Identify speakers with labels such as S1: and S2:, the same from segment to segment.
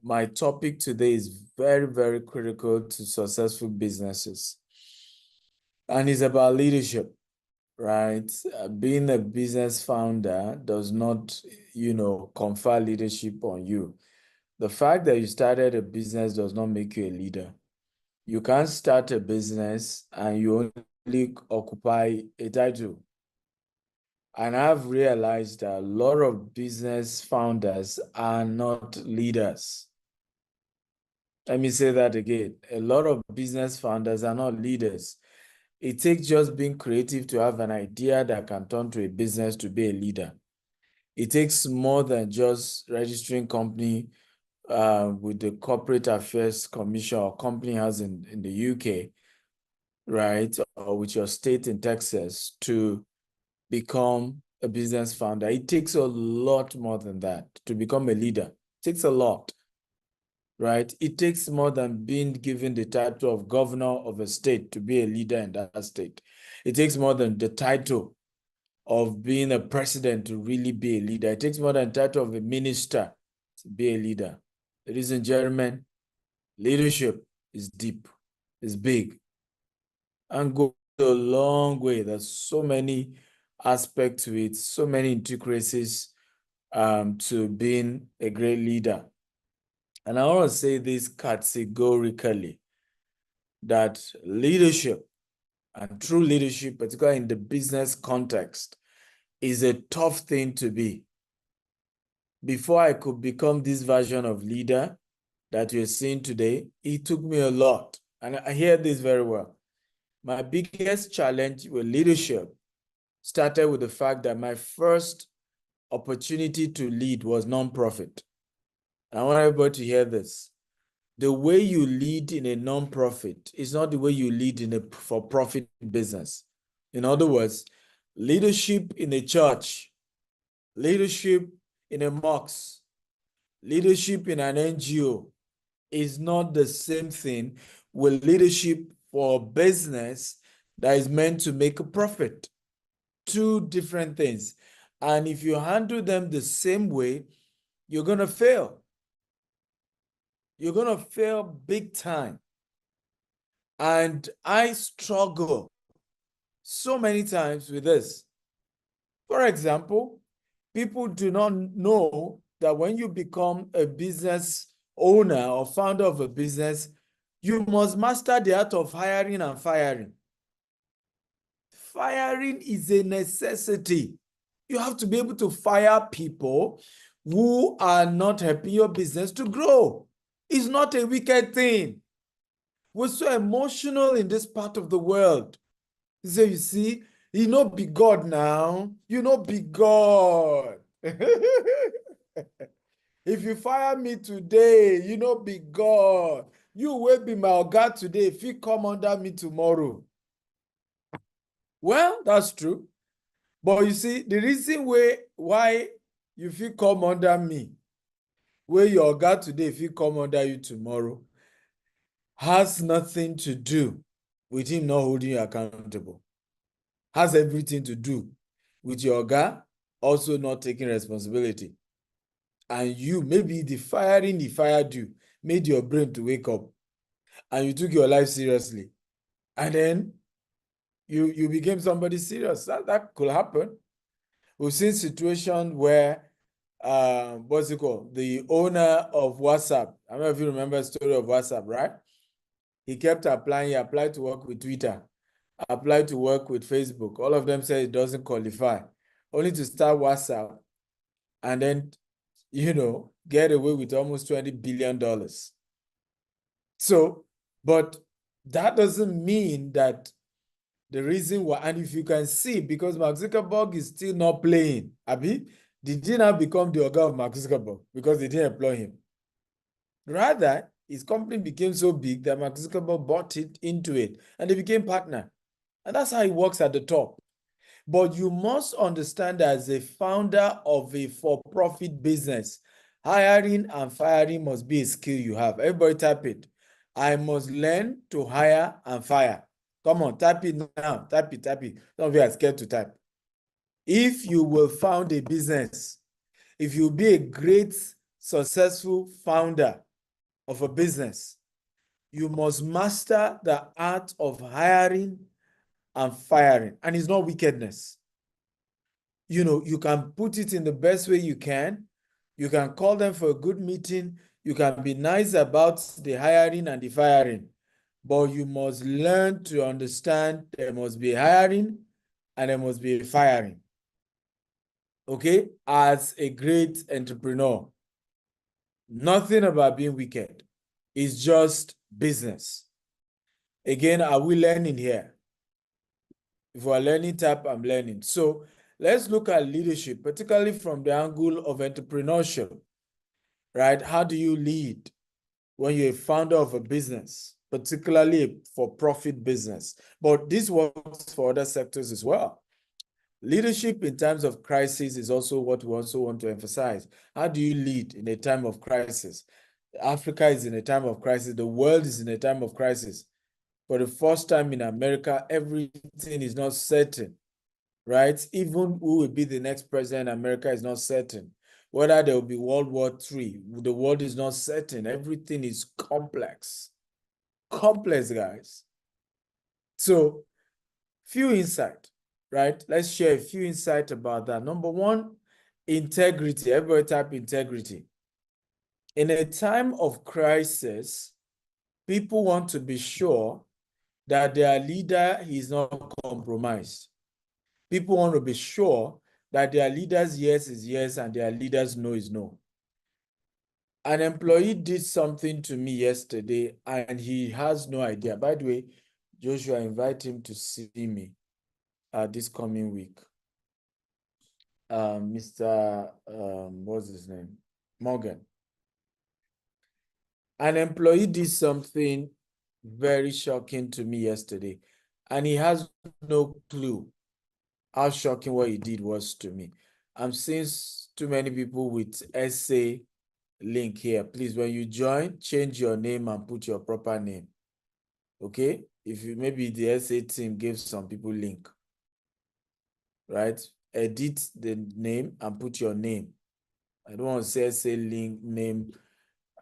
S1: My topic today is very, very critical to successful businesses. And it's about leadership, right? Being a business founder does not, confer leadership on you. The fact that you started a business does not make you a leader. You can't start a business and you only occupy a title. And I've realized that a lot of business founders are not leaders. Let me say that again. A lot of business founders are not leaders. It takes just being creative to have an idea that can turn to a business to be a leader. It takes more than just registering company with the Corporate Affairs Commission or company has in the UK, right? Or with your state in Texas to become a business founder. It takes a lot more than that to become a leader. It takes a lot, right? It takes more than being given the title of governor of a state to be a leader in that state. It takes more than the title of being a president to really be a leader. It takes more than the title of a minister to be a leader. Ladies and gentlemen, leadership is deep, is big, and goes a long way. There's so many aspects to it, so many intricacies to being a great leader. And I want to say this categorically, that leadership and true leadership, particularly in the business context, is a tough thing to be. Before I could become this version of leader that you're seeing today, it took me a lot. And I hear this very well. My biggest challenge with leadership started with the fact that my first opportunity to lead was nonprofit. I want everybody to hear this. The way you lead in a nonprofit is not the way you lead in a for-profit business. In other words, leadership in a church, leadership in a mosque, leadership in an NGO is not the same thing with leadership for a business that is meant to make a profit. Two different things. And if you handle them the same way, you're going to fail. You're going to fail big time. And I struggle so many times with this. For example, people do not know that when you become a business owner or founder of a business, you must master the art of hiring and firing. Firing is a necessity. You have to be able to fire people who are not helping your business to grow. It's not a wicked thing. We're so emotional in this part of the world. So you see, you know be God now. You know be God. If you fire me today, you know be God. You will be my God today if you come under me tomorrow. Well, that's true. But you see, the reason why you feel come under me, where your God today, if you come under you tomorrow, has nothing to do with him not holding you accountable. Has everything to do with your God also not taking responsibility. And you, maybe the firing he fired you made your brain to wake up and you took your life seriously. And then you became somebody serious. That could happen. We've seen situations where what's it called? The owner of WhatsApp. I don't know if you remember the story of WhatsApp, right? He kept applying. He applied to work with Twitter, applied to work with Facebook. All of them said it doesn't qualify. Only to start WhatsApp and then, get away with almost $20 billion. So, but that doesn't mean that the reason why, and if you can see, because Mark Zuckerberg is still not playing, Abi, did he not become the Oga of Mark Zuckerberg because they didn't employ him? Rather, his company became so big that Mark Zuckerberg bought it into it and they became partner. And that's how it works at the top. But you must understand that as a founder of a for-profit business, hiring and firing must be a skill you have. Everybody type it. I must learn to hire and fire. Come on, type it now. Type it, type it. Some of you are scared to type. If you will found a business, if you'll be a great, successful founder, of a business, you must master the art of hiring and firing. And it's not wickedness. You can put it in the best way you can. You can call them for a good meeting. You can be nice about the hiring and the firing. But you must learn to understand there must be hiring and there must be firing. Okay? As a great entrepreneur, nothing about being wicked. It's just business. Again, are we learning here? If we're learning type, I'm learning. So let's look at leadership, particularly from the angle of entrepreneurship, right? How do you lead when you're a founder of a business, particularly a for-profit business? But this works for other sectors as well. Leadership in times of crisis is also what we also want to emphasize. How do you lead in a time of crisis? Africa is in a time of crisis. The world is in a time of crisis. For the first time in America, everything is not certain, right? Even who will be the next president in America is not certain. Whether there will be World War III, the world is not certain. Everything is complex. Complex, guys. So, few insight, right? Let's share a few insight about that. Number one, integrity. Everybody type integrity. In a time of crisis, people want to be sure that their leader is not compromised. People want to be sure that their leader's yes is yes and their leader's no is no. An employee did something to me yesterday and he has no idea. By the way, Joshua, invite him to see me this coming week. Mr. What's his name? Morgan. An employee did something very shocking to me yesterday, and he has no clue how shocking what he did was to me. I'm seeing too many people with essay link here. Please, when you join, change your name and put your proper name. Okay? If you maybe the essay team gives some people link, right? Edit the name and put your name. I don't want to say essay link name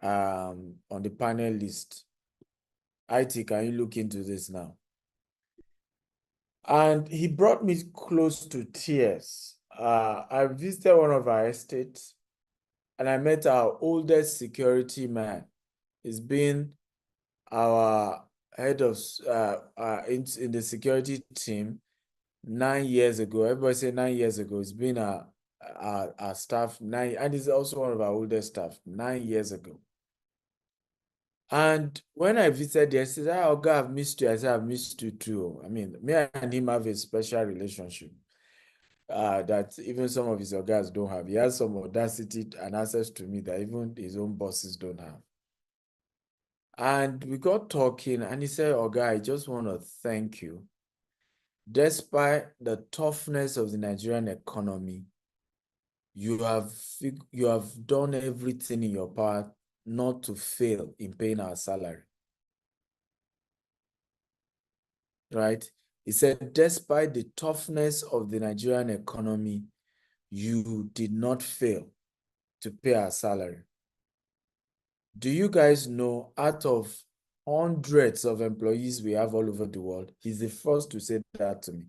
S1: on the panel list. IT, can you look into this now? And he brought me close to tears. I visited one of our estates and I met our oldest security man. He's been our head of in the security team 9 years ago. Everybody say 9 years ago. It's been our staff 9, and he's also one of our oldest staff 9 years ago. And when I visited there, he said, "Oh God, I've missed you." I said, "I've missed you too." I mean, me and him have a special relationship that even some of his guys don't have. He has some audacity and access to me that even his own bosses don't have. And we got talking, and he said, "Oh God, I just want to thank you. Despite the toughness of the Nigerian economy, you have done everything in your power not to fail in paying our salary." Right? He said, despite the toughness of the Nigerian economy, you did not fail to pay our salary. Do you guys know, out of hundreds of employees we have all over the world, he's the first to say that to me.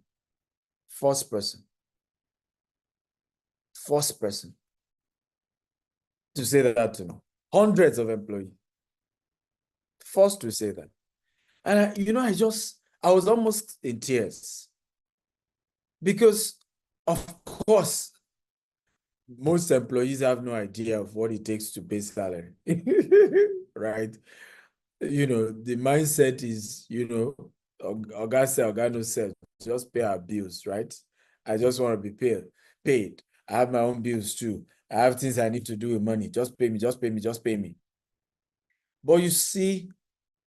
S1: First person. First person to say that to me. Hundreds of employees. First to say that. And I was almost in tears. Because, of course, most employees have no idea of what it takes to pay salary, right? The mindset is, Oga say, Oga no sell, just pay our bills, right? I just want to be paid. I have my own bills too. I have things I need to do with money. Just pay me, just pay me, just pay me. But you see,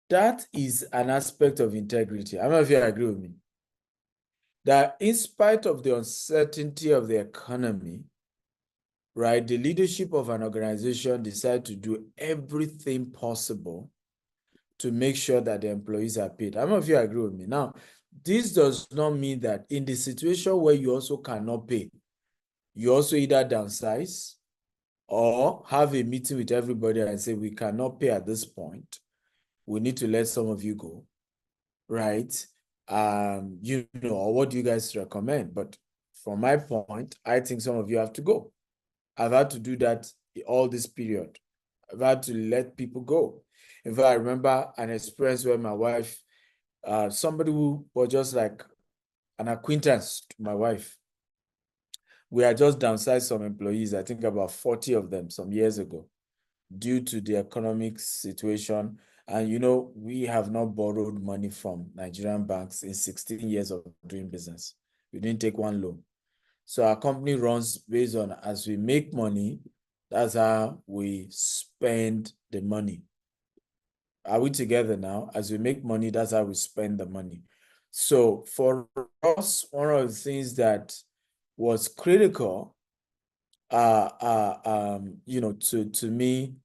S1: that is an aspect of integrity. I don't know if you agree with me. That in spite of the uncertainty of the economy, right, the leadership of an organization decide to do everything possible to make sure that the employees are paid. I don't know if you agree with me. Now, this does not mean that in the situation where you also cannot pay, you also either downsize or have a meeting with everybody and say, we cannot pay at this point. We need to let some of you go, right? Or what do you guys recommend? But from my point, I think some of you have to go. I've had to do that all this period. I've had to let people go. In fact, I remember an experience where my wife, somebody who was just like an acquaintance to my wife, we had just downsized some employees, I think about 40 of them some years ago, due to the economic situation. And we have not borrowed money from Nigerian banks in 16 years of doing business. We didn't take one loan. So our company runs based on, as we make money, that's how we spend the money. Are we together now? As we make money, that's how we spend the money. So for us, one of the things that was critical, to me,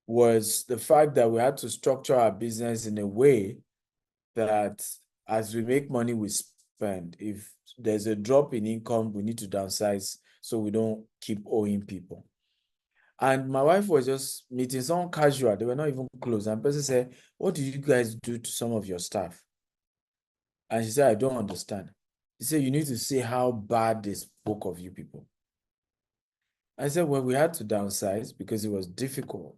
S1: was the fact that we had to structure our business in a way that as we make money, we spend. If there's a drop in income, we need to downsize so we don't keep owing people. And my wife was just meeting someone casual. They were not even close. And the person said, what do you guys do to some of your staff? And she said, I don't understand. She said, you need to see how bad they spoke of you people. I said, well, we had to downsize because it was difficult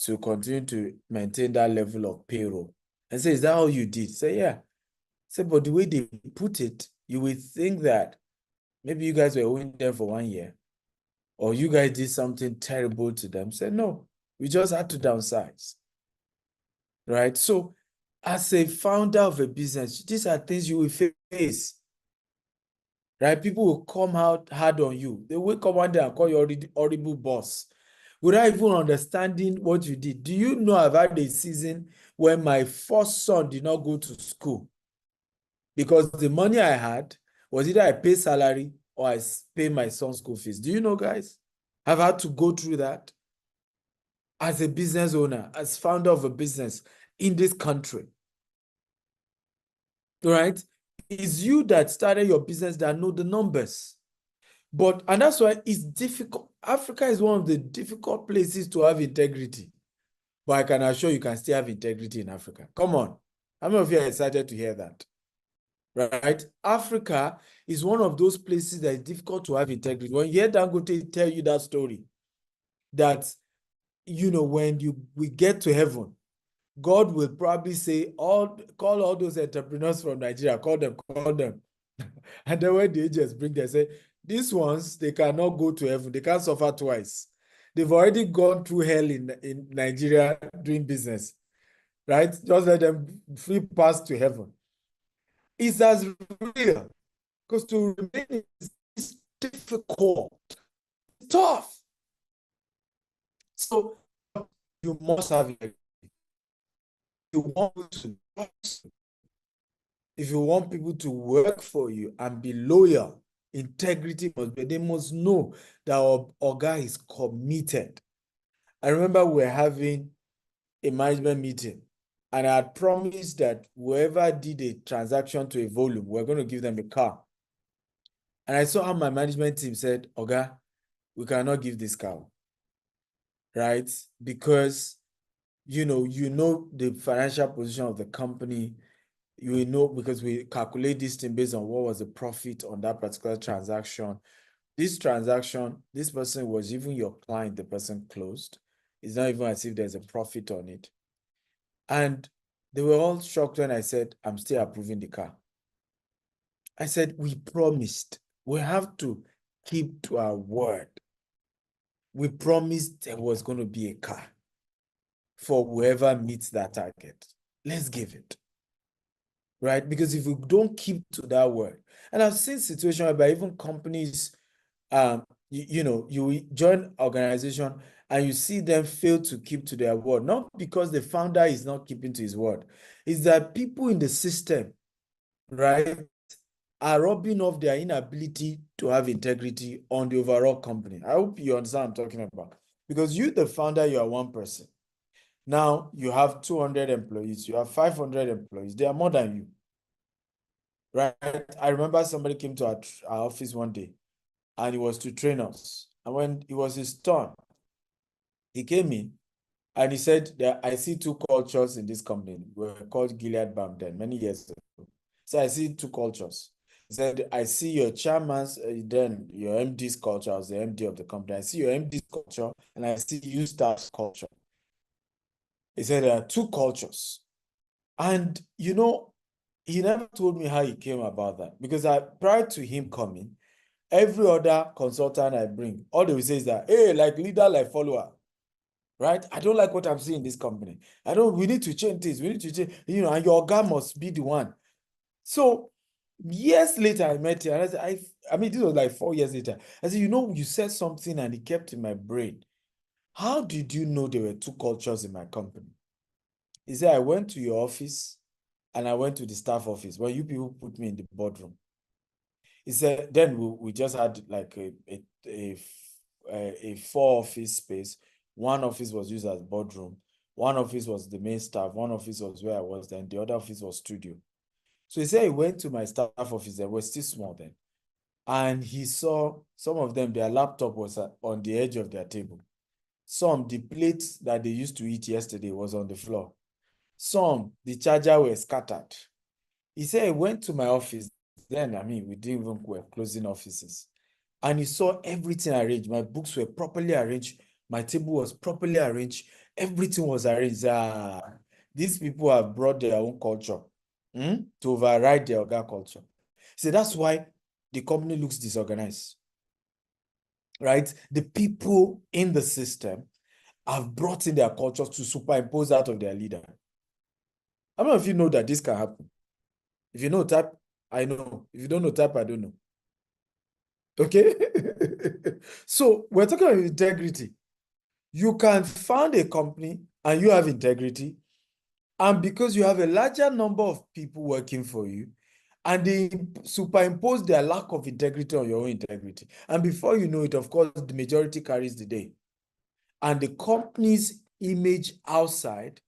S1: to continue to maintain that level of payroll. And say, is that how you did? Say, yeah. Say, but the way they put it, you would think that maybe you guys were owing them for 1 year, or you guys did something terrible to them. Say, no, we just had to downsize. Right? So, as a founder of a business, these are things you will face. Right? People will come out hard on you. They will come one day and call you horrible boss without even understanding what you did. Do you know I've had a season when my first son did not go to school because the money I had was either I pay salary or I pay my son's school fees? Do you know, guys? I've had to go through that as a business owner, as founder of a business in this country. Right? It's you that started your business that know the numbers. And that's why it's difficult. Africa is one of the difficult places to have integrity. But I can assure you can still have integrity in Africa. Come on. How many of you are excited to hear that? Right? Africa is one of those places that is difficult to have integrity. When you hear Dangote tell you that story, that, when we get to heaven, God will probably say, call all those entrepreneurs from Nigeria, call them. And then when the angels bring them, say, these ones, they cannot go to heaven. They can't suffer twice. They've already gone through hell in Nigeria doing business, right? Just let them free pass to heaven. It's as real, because to remain is difficult, it's tough. So you must have it. You want to, if you want people to work for you and be loyal, integrity must be, they must know that our guy is committed. I remember we were having a management meeting, and I had promised that whoever did a transaction to a volume, we're going to give them a car. And I saw how my management team said, Oga, we cannot give this car, right? Because, you know the financial position of the company. You know, because we calculate this thing based on what was the profit on that particular transaction. This transaction, this person was even your client, the person closed. It's not even as if there's a profit on it. And they were all shocked when I said, I'm still approving the car. I said, we promised. We have to keep to our word. We promised there was going to be a car for whoever meets that target. Let's give it. Right? Because if we don't keep to that word, and I've seen situations whereby even companies, you join organization and you see them fail to keep to their word, not because the founder is not keeping to his word. It's that people in the system, right, are rubbing off their inability to have integrity on the overall company. I hope you understand what I'm talking about. Because you, the founder, you are one person. Now you have 200 employees, you have 500 employees, they are more than you. Right? I remember somebody came to our office one day and it was to train us. And when it was his turn, he came in and he said that I see two cultures in this company. We were called Gilead Balm then, many years ago. So I see two cultures. He said, I see your chairman's, then your MD's culture. I was the MD of the company. I see your MD's culture and I see you staff's culture. He said there are two cultures. And you know, he never told me how he came about that, because prior to him coming, every other consultant I bring, all they will say is that, hey, like leader, like follower, right? I don't like what I'm seeing in this company. We need to change this. We need to change, and your guy must be the one. So years later, I met him and I said, I mean, this was like 4 years later. I said, you said something and it kept in my brain. How did you know there were two cultures in my company? He said, I went to your office and I went to the staff office when you people put me in the boardroom. He said, then we just had like a 4 office space. One office was used as boardroom. One office was the main staff. One office was where I was then. The other office was studio. So he said he went to my staff office. They were still small then. And he saw some of them, their laptop was on the edge of their table. Some, the plates that they used to eat yesterday was on the floor. Some, the charger were scattered. He said he went to my office. Then, I mean, we didn't even were closing offices. And he saw everything arranged. My books were properly arranged. My table was properly arranged. Everything was arranged. These people have brought their own culture to override their other culture. So that's why the company looks disorganized, right? The people in the system have brought in their cultures to superimpose that of their leader. I don't know if you know that this can happen. If you know, type, I know. If you don't know, type, I don't know. Okay? So we're talking about integrity. You can found a company and you have integrity, and because you have a larger number of people working for you, and they superimpose their lack of integrity on your own integrity. And before you know it, of course, the majority carries the day. And the company's image outside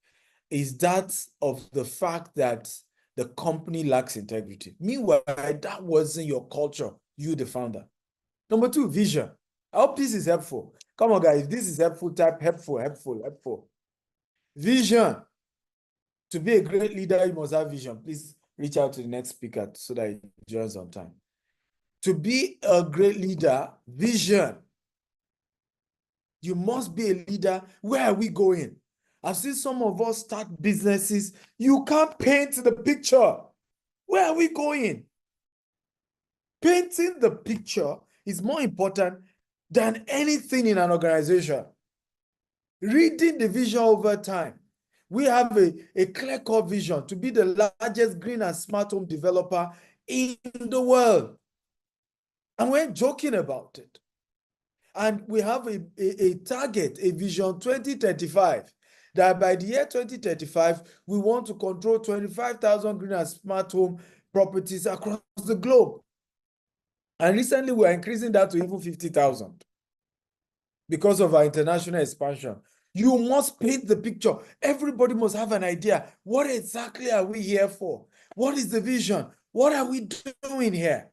S1: is that of the fact that the company lacks integrity. Meanwhile, that wasn't your culture, you, the founder. Number two, vision. I hope this is helpful. Come on, guys. If this is helpful, type helpful, helpful, helpful. Vision. To be a great leader, you must have vision. Please reach out to the next speaker so that he joins on time. To be a great leader, vision. You must be a leader. Where are we going? I've seen some of us start businesses. You can't paint the picture. Where are we going? Painting the picture is more important than anything in an organization. Reading the vision over time. We have a clear-cut vision to be the largest green and smart home developer in the world. And we're joking about it. And we have a target, a vision 2035, that by the year 2035, we want to control 25,000 green and smart home properties across the globe. And recently, we're increasing that to even 50,000 because of our international expansion. You must paint the picture. Everybody must have an idea. What exactly are we here for? What is the vision? What are we doing here?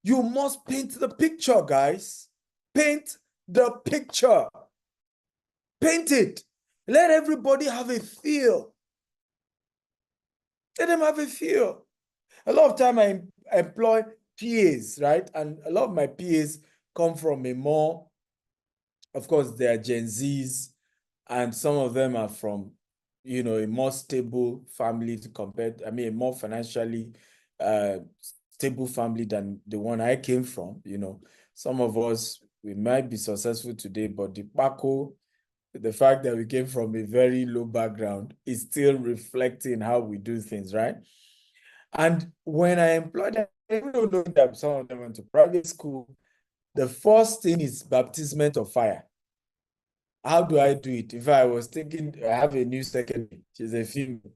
S1: You must paint the picture, guys. Paint the picture. Paint it. Let everybody have a feel. Let them have a feel. A lot of time I employ PAs, right? And a lot of my PAs come from a more, of course, they are Gen Zs, and some of them are from, a more stable family compared, a more financially stable family than the one I came from. Some of us, we might be successful today, but the fact that we came from a very low background is still reflecting how we do things, right? And when I employ them, even though that some of them went to private school, the first thing is baptism of fire. How do I do it? If I was thinking, I have a new secretary, she's a female.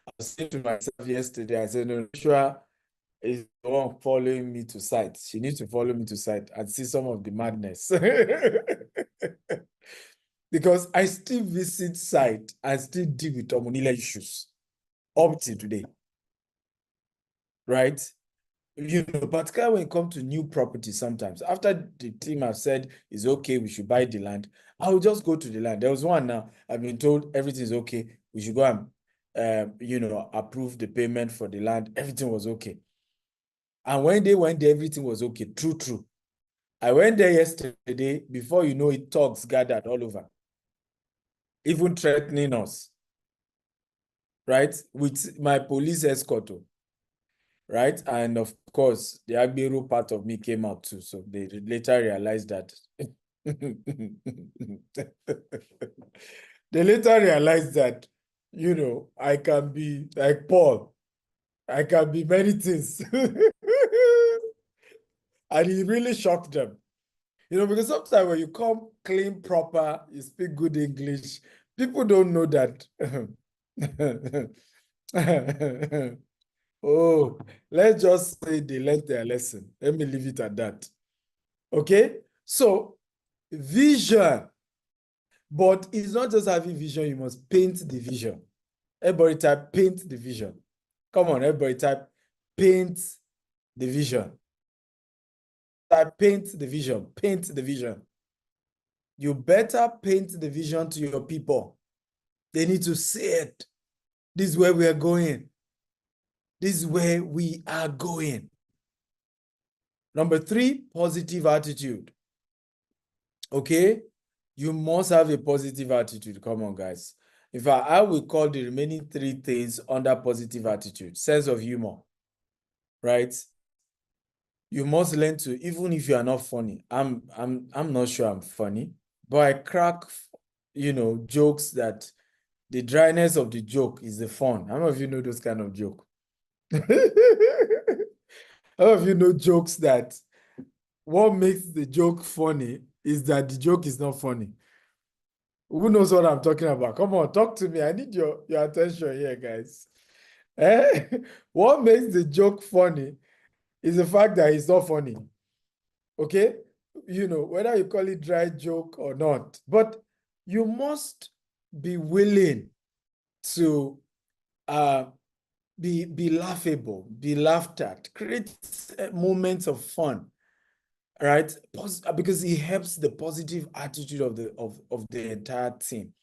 S1: I was saying to myself yesterday, I said, no, Joshua is the one following me to site. She needs to follow me to site and see some of the madness. Because I still visit site and still deal with Omonila issues up to today. Right? particularly when it comes to new property, sometimes after the team have said it's okay, we should buy the land, I will just go to the land. There was one now, I've been told everything's okay. We should go and, approve the payment for the land. Everything was okay. And when they went there, everything was okay. True, true. I went there yesterday. Before you know it, talks gathered all over, even threatening us, right? With my police escort, right? And of course, the Agbiru part of me came out too. So they later realized that. They later realized that, I can be like Paul. I can be many things. And he really shocked them. Because sometimes when you come clean, proper, you speak good English, people don't know that. Oh, let's just say they learned their lesson. Let me leave it at that. Okay? So, vision. But it's not just having vision, you must paint the vision. Everybody type paint the vision. Come on, everybody type paint the vision. Type paint the vision. Paint the vision. You better paint the vision to your people. They need to see it. This is where we are going. This is where we are going. Number 3, positive attitude. Okay? You must have a positive attitude. Come on, guys. In fact, I will call the remaining 3 things under positive attitude. Sense of humor, right? You must learn to, even if you are not funny. I'm not sure I'm funny, but I crack, jokes that the dryness of the joke is the fun. How many of you know those kind of joke? How many of you know jokes that what makes the joke funny is that the joke is not funny? Who knows what I'm talking about? Come on, talk to me. I need your attention here, guys. Eh? What makes the joke funny is the fact that it's not funny. Okay? Whether you call it dry joke or not. But you must be willing to be laughable, be laughed at, create moments of fun, right? Because it helps the positive attitude of the entire team.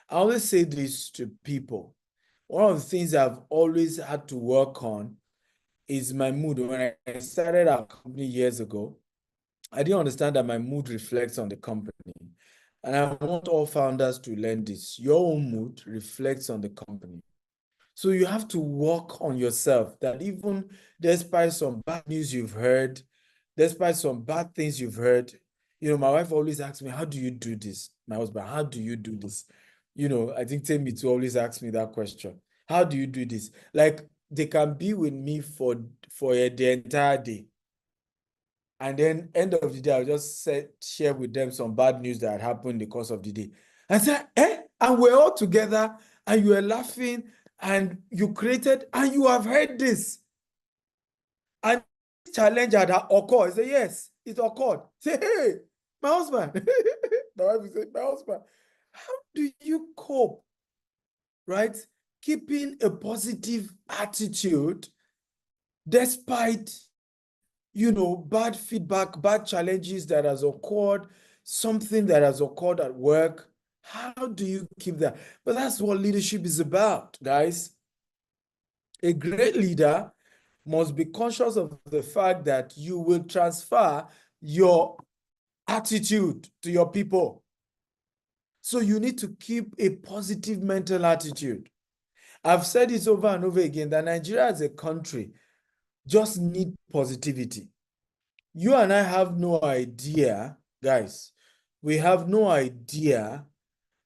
S1: I always say this to people. One of the things I've always had to work on is my mood. When I started our company years ago, I didn't understand that my mood reflects on the company. And I want all founders to learn this. Your own mood reflects on the company. So you have to work on yourself, that even despite some bad news you've heard, despite some bad things you've heard, my wife always asks me, how do you do this? My husband, how do you do this? I think Tammy too always asks me that question. How do you do this? Like, they can be with me for the entire day. And then end of the day, I'll just share with them some bad news that happened in the course of the day. And say, and we're all together, and you are laughing, and you created, and you have heard this. And challenge had occurred. I say, yes, it occurred. Say, hey, my husband. My wife will say, my husband, how do you cope? Right? Keeping a positive attitude despite bad feedback, bad challenges that has occurred, something that has occurred at work. How do you keep that? But that's what leadership is about, guys. A great leader must be conscious of the fact that you will transfer your attitude to your people. So you need to keep a positive mental attitude. I've said this over and over again, that Nigeria as a country just need positivity. You and I have no idea, guys, we have no idea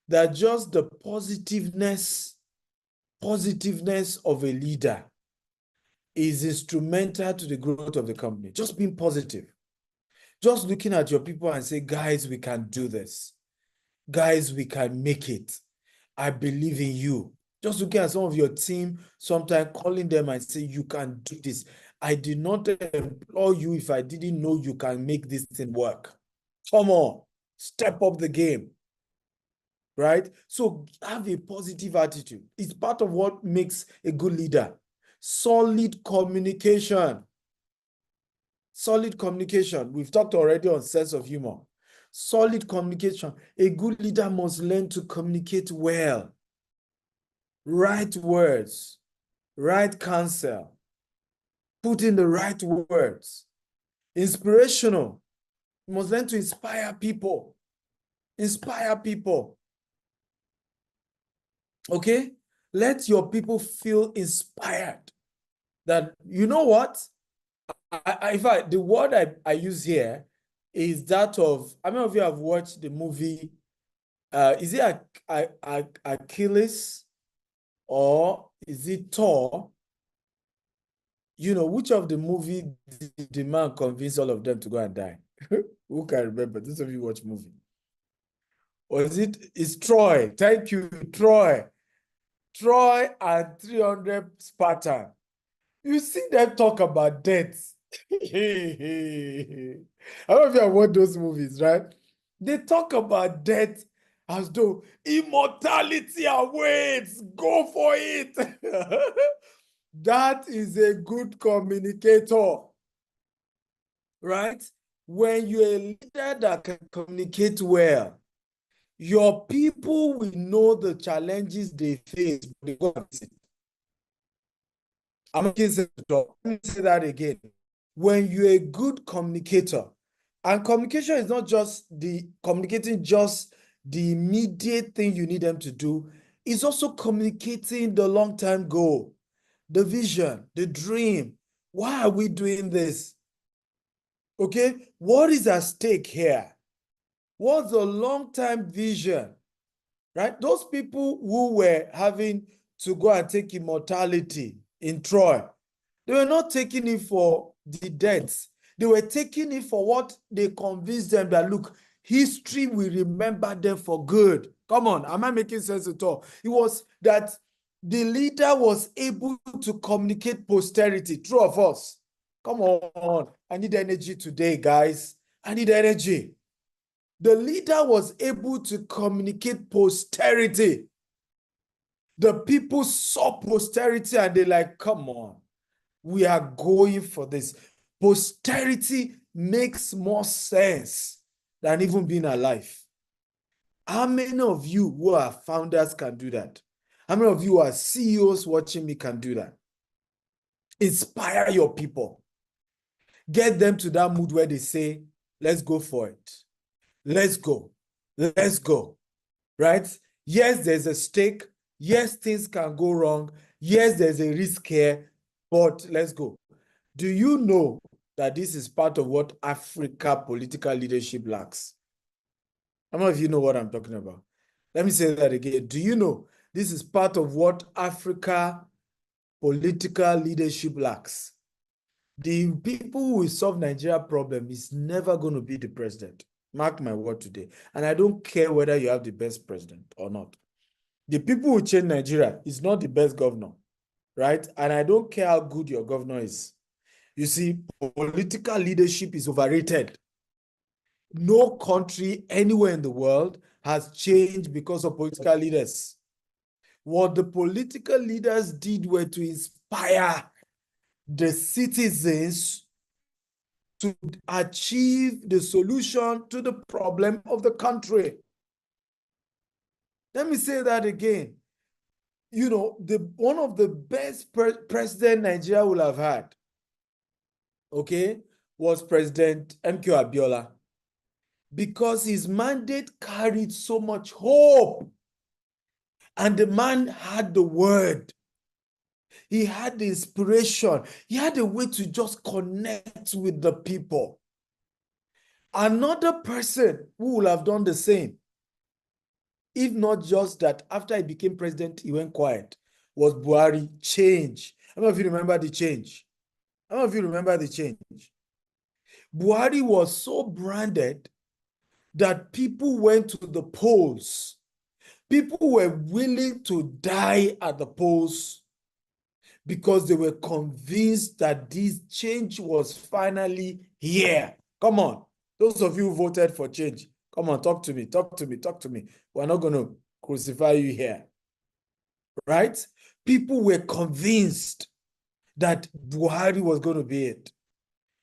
S1: that just the positiveness of a leader is instrumental to the growth of the company. Just being positive. Just looking at your people and say, guys, we can do this. Guys, we can make it. I believe in you. Just looking at some of your team, sometimes calling them and say, you can do this. I did not employ you if I didn't know you can make this thing work. Come on, step up the game, right? So have a positive attitude. It's part of what makes a good leader. Solid communication. Solid communication. We've talked already on sense of humor. Solid communication. A good leader must learn to communicate well. Right words, right counsel, put in the right words. Inspirational. You must learn to inspire people. Inspire people. Okay? Let your people feel inspired. That, you know what? In fact, the word I use here is that of, how many of you have watched the movie, is it Achilles or is it Thor? You know, which of the movie did the man convince all of them to go and die? Who can remember? Those of you watch movie. Or it's Troy. Thank you, Troy. Troy and 300 Spartan. You see them talk about death. I don't know if you have watched those movies, right? They talk about death as though immortality awaits. Go for it. That is a good communicator, right? When you're a leader that can communicate well, your people will know the challenges they face. They go and visit. I'm making sense to talk. Let me say that again. When you're a good communicator, and communication is not just communicating just the immediate thing you need them to do, it's also communicating the long-term goal, the vision, the dream. Why are we doing this? Okay, what is at stake here? What's the long-term vision? Right? Those people who were having to go and take immortality in Troy, they were not taking it for the deaths. They were taking it for what they convinced them that, look, history will remember them for good. Come on, am I making sense at all? It was that the leader was able to communicate posterity. True of us. Come on, I need energy today, guys. I need energy. The leader was able to communicate posterity. The people saw posterity and they're like, come on, we are going for this. Posterity makes more sense than even being alive. How many of you who are founders can do that? How many of you who are CEOs watching me can do that? Inspire your people. Get them to that mood where they say, let's go for it. Let's go. Let's go. Right? Yes, there's a stake. Yes, things can go wrong. Yes, there's a risk here, but let's go. Do you know that this is part of what Africa political leadership lacks? How many of you know what I'm talking about? Let me say that again. Do you know this is part of what Africa political leadership lacks? The people who will solve Nigeria problem is never going to be the president. Mark my word today. And I don't care whether you have the best president or not. The people who change Nigeria is not the best governor, right? And I don't care how good your governor is. You see, political leadership is overrated. No country anywhere in the world has changed because of political leaders. What the political leaders did were to inspire the citizens to achieve the solution to the problem of the country. Let me say that again. You know, one of the best president Nigeria will have had, okay, was President MK Abiola, because his mandate carried so much hope. And the man had the word. He had the inspiration. He had a way to just connect with the people. Another person who will have done the same, if not just that after he became president, he went quiet, was Buhari. Change. How many of you remember the change? How many of you remember the change? Buhari was so branded that people went to the polls. People were willing to die at the polls because they were convinced that this change was finally here. Come on. Those of you who voted for change, come on, talk to me, talk to me, talk to me. We're not going to crucify you here. Right? People were convinced that Buhari was going to be it.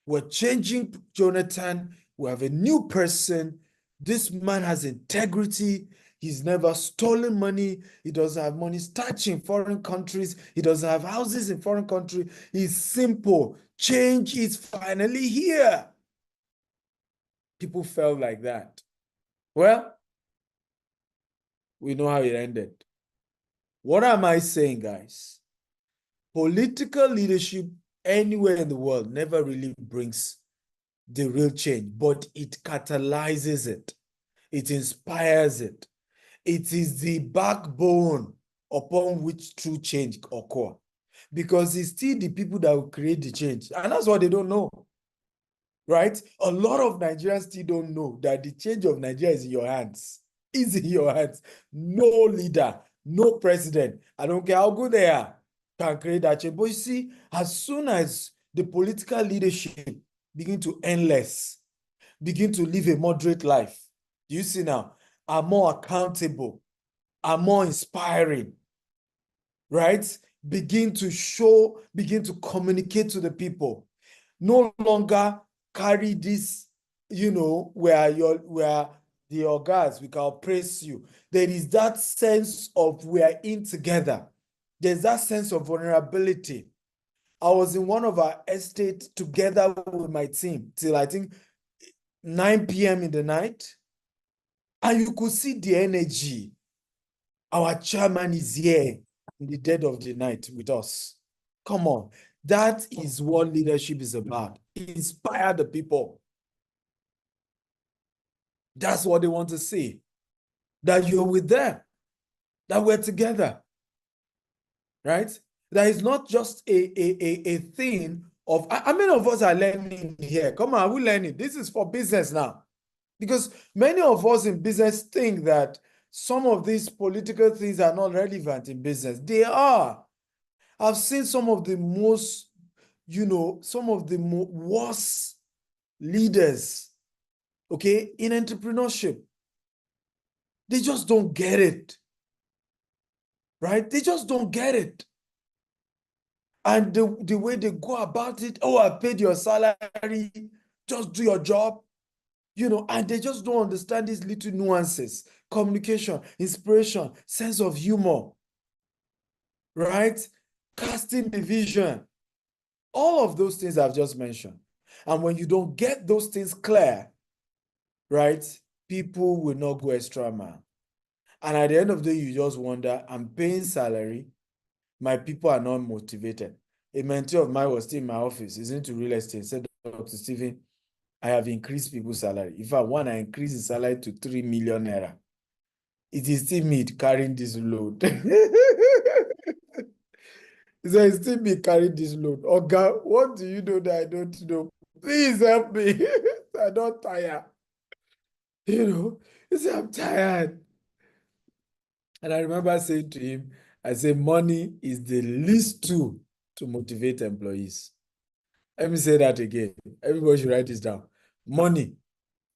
S1: We're changing Jonathan. We have a new person. This man has integrity. He's never stolen money. He doesn't have money stashed in foreign countries. He doesn't have houses in foreign countries. He's simple. Change is finally here. People felt like that. Well, we know how it ended. What am I saying, guys? Political leadership anywhere in the world never really brings the real change, but it catalyzes it. It inspires it. It is the backbone upon which true change occur, because it's still the people that will create the change. And that's what they don't know, right? A lot of Nigerians still don't know that the change of Nigeria is in your hands. It's in your hands. No leader, no president, I don't care how good they are, can create that change. But you see, as soon as the political leadership begin to earn less, begin to live a moderate life, you see now, are more accountable, are more inspiring, right? Begin to show, begin to communicate to the people. No longer carry this, where the organs, we can praise you. There is that sense of we are in together. There's that sense of vulnerability. I was in one of our estates together with my team till I think 9 p.m. in the night, and you could see the energy. Our chairman is here in the dead of the night with us. Come on. That is what leadership is about. Inspire the people. That's what they want to see. That you're with them. That we're together. Right? That is not just a thing of, how many of us are learning here? Come on, we're learning. This is for business now. Because many of us in business think that some of these political things are not relevant in business. They are. I've seen some of the most, some of the worst leaders, okay, in entrepreneurship. They just don't get it, right? They just don't get it. And the way they go about it, oh, I paid your salary, just do your job, and they just don't understand these little nuances, communication, inspiration, sense of humor, right? Casting the vision. All of those things I've just mentioned. And when you don't get those things clear, right, people will not go extra mile. And at the end of the day, you just wonder, I'm paying salary, my people are not motivated. A mentee of mine was still in my office, he's into real estate, he said, Dr. Stephen, I have increased people's salary. If I want to increase his salary to 3 million naira, it is still me carrying this load. He said, it's still me carrying this load. Oga, what do you know that I don't know? Please help me. I don't tire. He said, I'm tired. And I remember saying to him, I said, money is the least tool to motivate employees. Let me say that again. Everybody should write this down. Money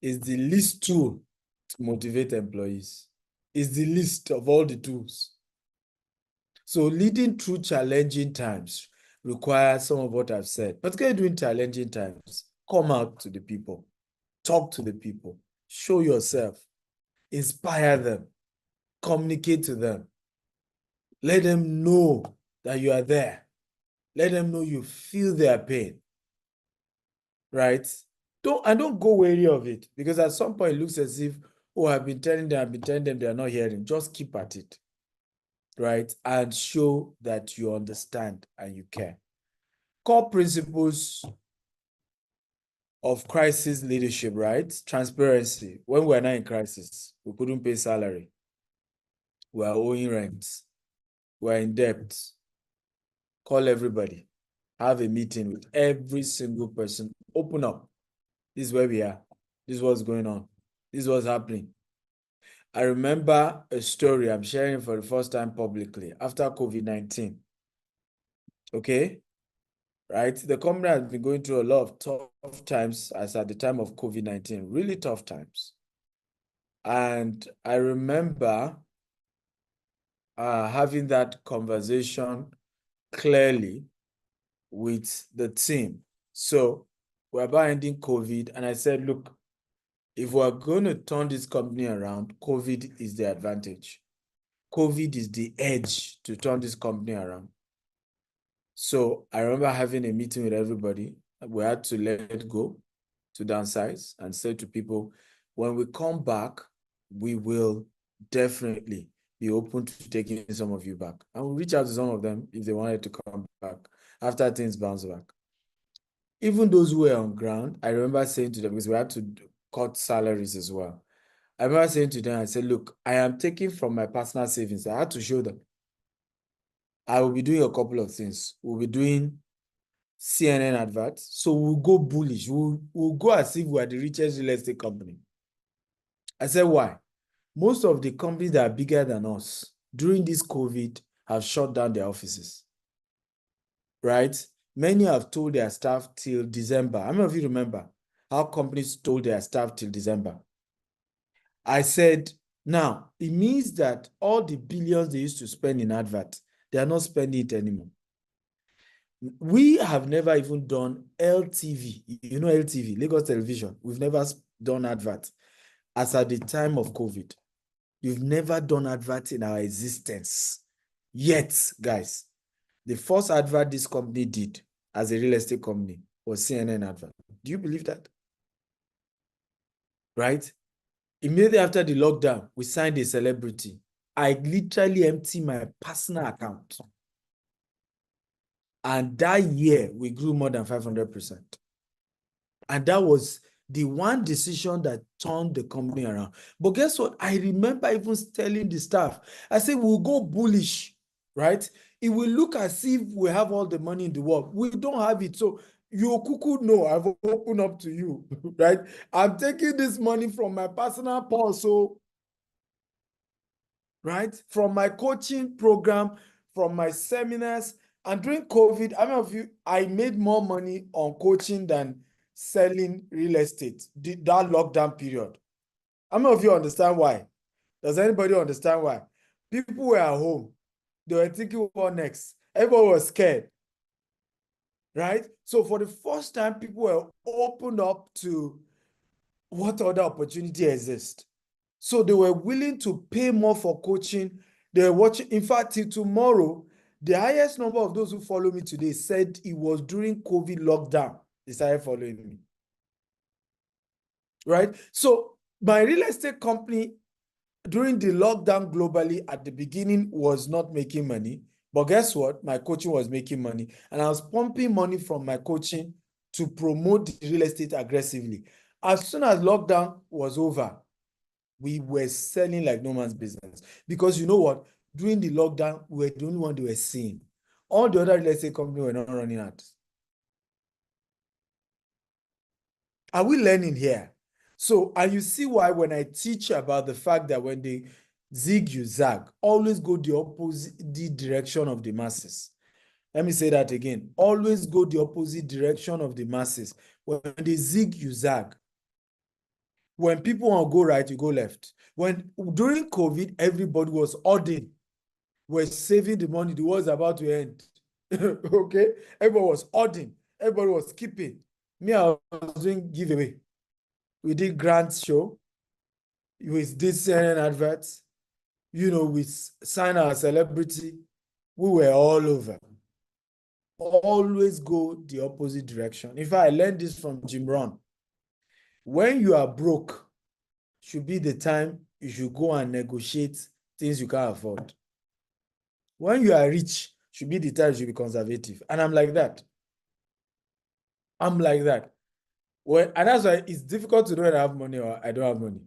S1: is the least tool to motivate employees. It's the least of all the tools. So leading through challenging times requires some of what I've said. Particularly during challenging times, come out to the people, talk to the people, show yourself, inspire them, communicate to them. Let them know that you are there. Let them know you feel their pain, right? Don't go wary of it, because at some point it looks as if, oh, I've been telling them, they're not hearing. Just keep at it, right? And show that you understand and you care. Core principles of crisis leadership, right? Transparency. When we're not in crisis, we couldn't pay salary. We are owing rent. We're in debt. Call everybody. Have a meeting with every single person. Open up. This is where we are. This is what's going on. This is what's happening. I remember a story I'm sharing for the first time publicly after COVID-19. Okay? Right? The company has been going through a lot of tough times as at the time of COVID-19, really tough times. And I remember having that conversation clearly with the team. So We're about ending COVID. And I said, look, if we're going to turn this company around, COVID is the advantage. COVID is the edge to turn this company around. So I remember having a meeting with everybody. We had to let go, to downsize, and say to people, when we come back, we will definitely be open to taking some of you back. And we'll reach out to some of them if they wanted to come back after things bounce back. Even those who were on ground, I remember saying to them, because we had to cut salaries as well. I remember saying to them, I said, look, I am taking from my personal savings. I had to show them. I will be doing a couple of things. We'll be doing CNN adverts. So we'll go bullish. We'll go as if we're the richest real estate company. I said, why? Most of the companies that are bigger than us during this COVID have shut down their offices, right? Many have told their staff till December. How many of you remember how companies told their staff till December? I said, now, it means that all the billions they used to spend in advert, they are not spending it anymore. We have never even done LTV. You know LTV, Lagos Television. We've never done advert as at the time of COVID. You've never done advert in our existence. Yet, guys, the first advert this company did as a real estate company was CNN advert. Do you believe that? Right? Immediately after the lockdown, we signed a celebrity. I literally emptied my personal account. And that year, we grew more than 500%. And that was the one decision that turned the company around. But guess what? I remember even telling the staff, I said, we'll go bullish, right? It will look as if we have all the money in the world. We don't have it. So you kuku know, I've opened up to you, right? I'm taking this money from my personal purse, so, right? From my coaching program, from my seminars. And during COVID, how many of you, I made more money on coaching than selling real estate, that lockdown period. How many of you understand why? Does anybody understand why? People were at home. They were thinking, what next? Everyone was scared, right? So for the first time, people were opened up to what other opportunity exists. So they were willing to pay more for coaching. They were watching. In fact, till tomorrow, the highest number of those who follow me today said it was during COVID lockdown they started following me. Right? So my real estate company during the lockdown globally at the beginning was not making money. But guess what? My coaching was making money. And I was pumping money from my coaching to promote the real estate aggressively. As soon as lockdown was over, we were selling like no man's business. Because you know what? During the lockdown, we were the only one they were seeing. All the other real estate companies were not running ads. Are we learning here? So, and you see why when I teach about the fact that when they zig, you zag, always go the opposite direction of the masses. Let me say that again. Always go the opposite direction of the masses. When they zig, you zag. When people want to go right, you go left. When during COVID, everybody was hoarding, was saving the money. The war was about to end. Okay? Everybody was hoarding. Everybody was keeping. Me, I was doing giveaway. We did grants show. We did CNN adverts. You know, we signed our celebrity. We were all over. Always go the opposite direction. In fact, I learned this from Jim Rohn. When you are broke, should be the time you should go and negotiate things you can't afford. When you are rich, should be the time you should be conservative. And I'm like that. I'm like that. And that's why it's difficult to know when I have money or I don't have money.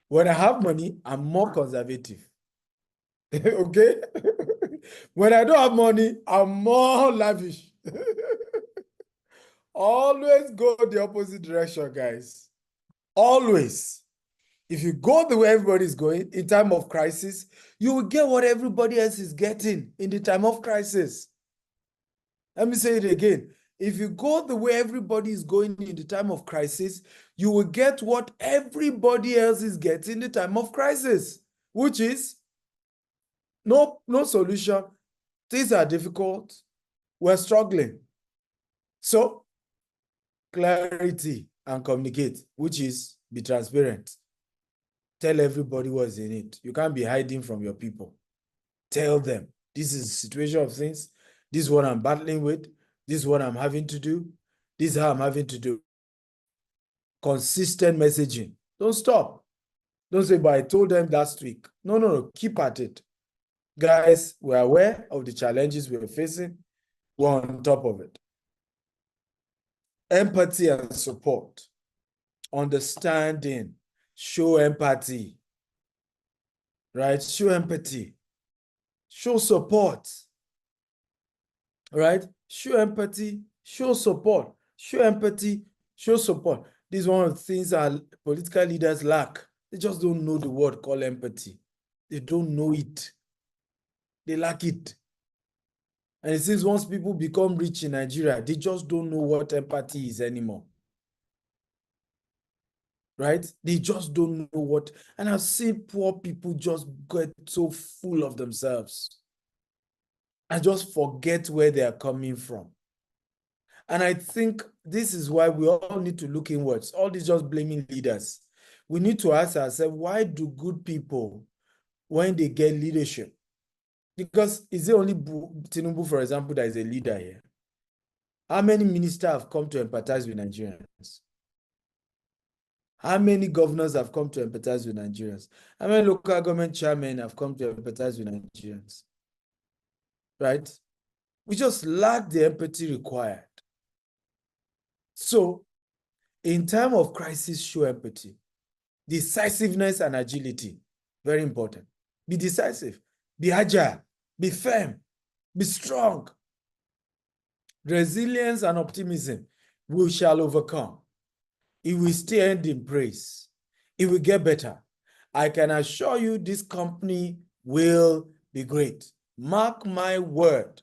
S1: When I have money, I'm more conservative. Okay? When I don't have money, I'm more lavish. Always go the opposite direction, guys. Always. If you go the way everybody is going in time of crisis, you will get what everybody else is getting in the time of crisis. Let me say it again. If you go the way everybody is going in the time of crisis, you will get what everybody else is getting in the time of crisis, which is no solution. Things are difficult. We're struggling. So clarity, and communicate, which is be transparent. Tell everybody what's in it. You can't be hiding from your people. Tell them, this is the situation of things. This is what I'm battling with. This is what I'm having to do. This is how I'm having to do. Consistent messaging. Don't stop. Don't say, but I told them last week. No, no, no. Keep at it. Guys, we're aware of the challenges we're facing. We're on top of it. Empathy and support. Understanding. Show empathy. Right? Show empathy. Show support. Right? Show empathy. Show support. Show empathy. Show support. This is one of the things our political leaders lack. They just don't know the word called empathy. They don't know it. They lack it. And it seems once people become rich in Nigeria, they just don't know what empathy is anymore. Right? They just don't know what. And I've seen poor people just get so full of themselves and just forget where they are coming from. And I think this is why we all need to look inwards. All this just blaming leaders. We need to ask ourselves, why do good people, when they get leadership? Because is it only Tinubu, for example, that is a leader here? How many ministers have come to empathize with Nigerians? How many governors have come to empathize with Nigerians? How many local government chairmen have come to empathize with Nigerians? Right? We just lack the empathy required. So, in time of crisis, show empathy. Decisiveness and agility, very important. Be decisive, be agile, be firm, be strong. Resilience and optimism, we shall overcome. It will still end in praise. It will get better. I can assure you this company will be great. Mark my word.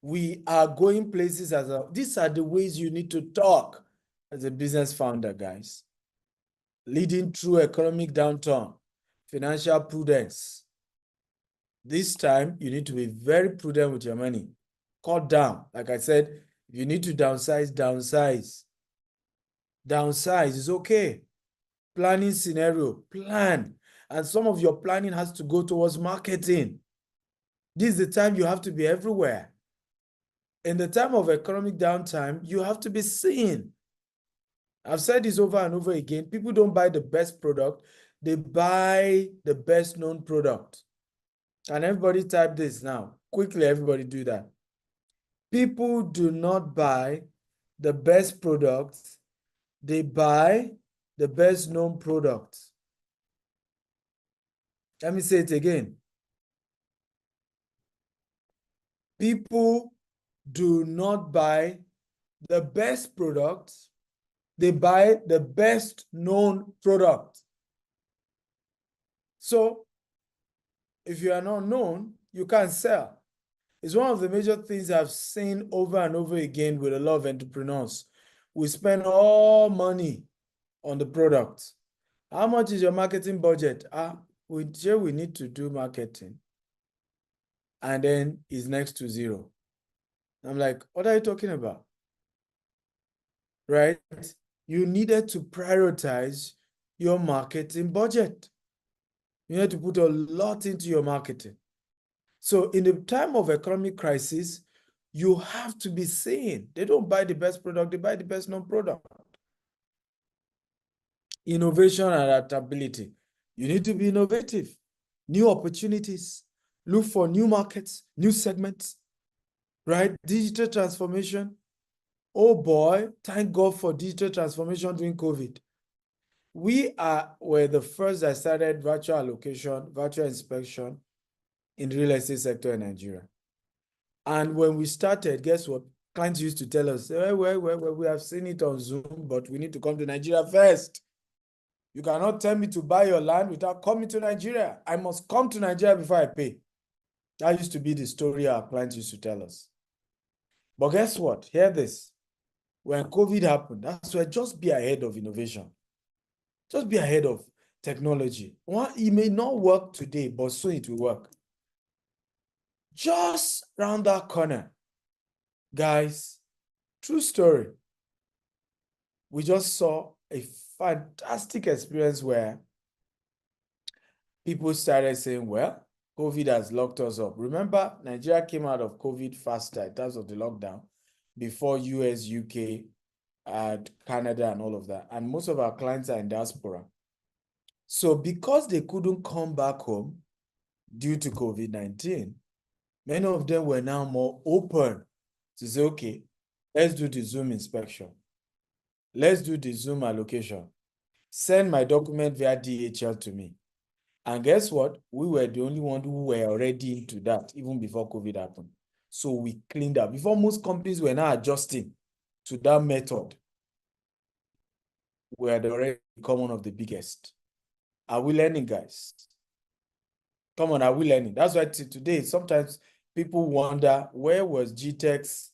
S1: We are going places as a, these are the ways you need to talk as a business founder, guys. Leading through economic downturn, financial prudence. This time, you need to be very prudent with your money. Cut down. Like I said, if you need to downsize, downsize. Downsize is okay. Planning scenario, plan. And some of your planning has to go towards marketing. This is the time you have to be everywhere. In the time of economic downtime, you have to be seen. I've said this over and over again. People don't buy the best product. They buy the best known product. And everybody type this now. Quickly, everybody do that. People do not buy the best products. They buy the best known product. Let me say it again. People do not buy the best product. They buy the best known product. So if you are not known, you can't sell. It's one of the major things I've seen over and over again with a lot of entrepreneurs. We spend all money on the product. How much is your marketing budget? We need to do marketing. And then it's next to zero. I'm like, what are you talking about? Right? You needed to prioritize your marketing budget. You need to put a lot into your marketing. So in the time of economic crisis, you have to be seen. They don't buy the best product, they buy the best known product. Innovation and adaptability. You need to be innovative. New opportunities. Look for new markets, new segments, right? Digital transformation. Oh boy, thank God for digital transformation during COVID. We were the first that started virtual allocation, virtual inspection in the real estate sector in Nigeria. And when we started, guess what? Clients used to tell us, well, we have seen it on Zoom, but we need to come to Nigeria first. You cannot tell me to buy your land without coming to Nigeria. I must come to Nigeria before I pay. That used to be the story our clients used to tell us. But guess what? Hear this. When COVID happened, that's why just be ahead of innovation. Just be ahead of technology. It may not work today, but soon it will work. Just round that corner, guys, true story. we just saw a fantastic experience where people started saying, well, COVID has locked us up. Remember, Nigeria came out of COVID faster in terms of the lockdown before US, UK, and Canada and all of that. And most of our clients are in diaspora. So because they couldn't come back home due to COVID-19, many of them were now more open to say, okay, let's do the Zoom inspection. Let's do the Zoom allocation. Send my document via DHL to me. And guess what? We were the only ones who were already into that even before COVID happened. So we cleaned up. Before most companies were now adjusting to that method, we had already become one of the biggest. Are we learning, guys? Come on, are we learning? That's why today, sometimes people wonder, where was GTEx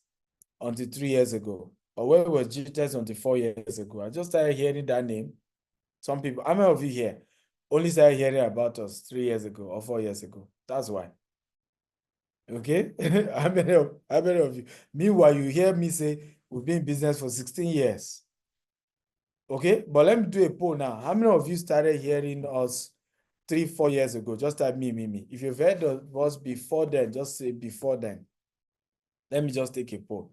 S1: until 3 years ago? Or where was GTEx until 4 years ago? I just started hearing that name. Some people, how many of you here only started hearing about us 3 years ago or 4 years ago? That's why. Okay? How many of you? Meanwhile, you hear me say, we've been in business for 16 years. Okay? But let me do a poll now. How many of you started hearing us 3, 4 years ago? Just type me. If you've heard of us before then, just say before then. Let me just take a poll.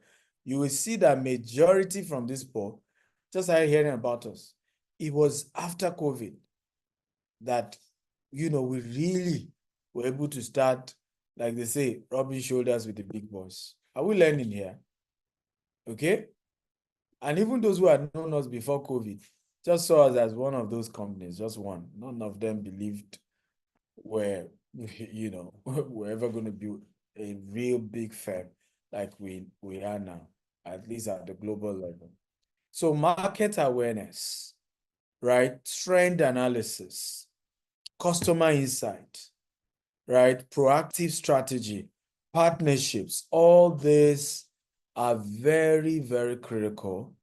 S1: You will see that majority from this poll just started hearing about us. It was after COVID that, we really were able to start, like they say, rubbing shoulders with the big boys. Are we learning here? Okay? And even those who had known us before COVID just saw us as one of those companies, just one. None of them believed we're ever going to be a real big firm like we are now, at least at the global level. So market awareness, right? Trend analysis, customer insight, right? Proactive strategy, partnerships, all these are very, very critical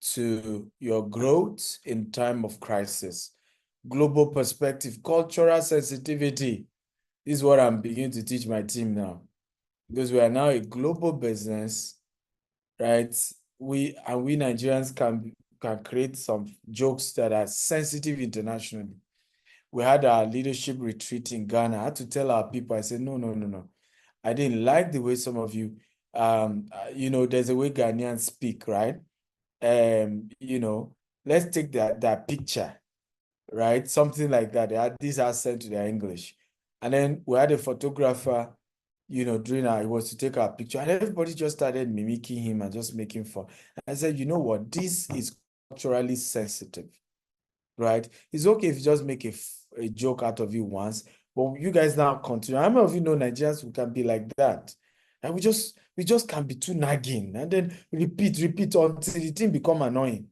S1: to your growth in time of crisis. Global perspective, cultural sensitivity. This is what I'm beginning to teach my team now, because we are now a global business, right? We Nigerians can create some jokes that are sensitive internationally. We had our leadership retreat in Ghana. I had to tell our people, I said, no. I didn't like the way some of you, there's a way Ghanaians speak, right? Let's take that picture, right? Something like that. They had this accent to their English. And then we had a photographer, he was to take our picture, and everybody just started mimicking him and just making fun. I said, you know what? This is culturally sensitive, right? It's okay if you just make a joke out of it once, but you guys now continue. How many of you know Nigerians who can be like that? And we just can be too nagging and then repeat until the thing become annoying.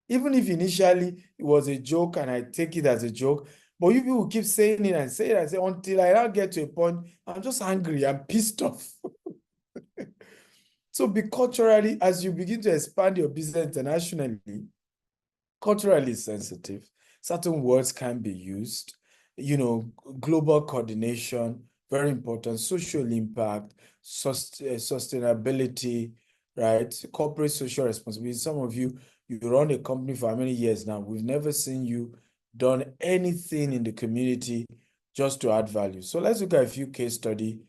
S1: Even if initially it was a joke and I take it as a joke, but you people keep saying it and say until I now get to a point, I'm just angry, I'm pissed off. So be culturally, as you begin to expand your business internationally, culturally sensitive. Certain words can be used. Global coordination, very important. Social impact, sustainability, right? Corporate social responsibility. Some of you run a company for how many years now? We've never seen you done anything in the community just to add value. So let's look at a few case study.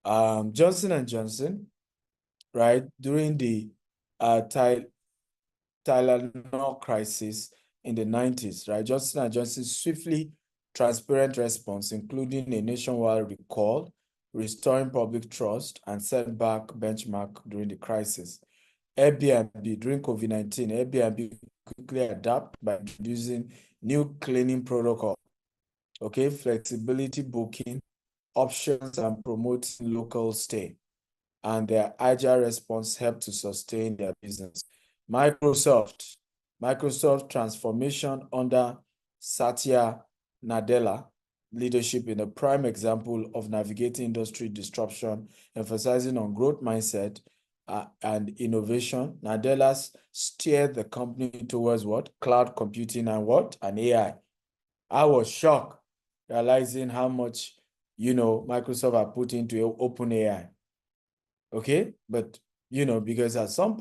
S1: Johnson & Johnson, right? During the Tylenol crisis in the 90s, right? Johnson & Johnson's swiftly transparent response, including a nationwide recall, restoring public trust, and set back benchmark during the crisis. Airbnb, during COVID-19, Airbnb quickly adapt by introducing new cleaning protocol, okay, flexibility booking, options, and promoting local stay. And their agile response helped to sustain their business. Microsoft transformation under Satya Nadella leadership in a prime example of navigating industry disruption, emphasizing on growth mindset and innovation. Nadella steered the company towards what? Cloud computing and what? And AI. I was shocked realizing how much, Microsoft had put into OpenAI. Okay, but because at some point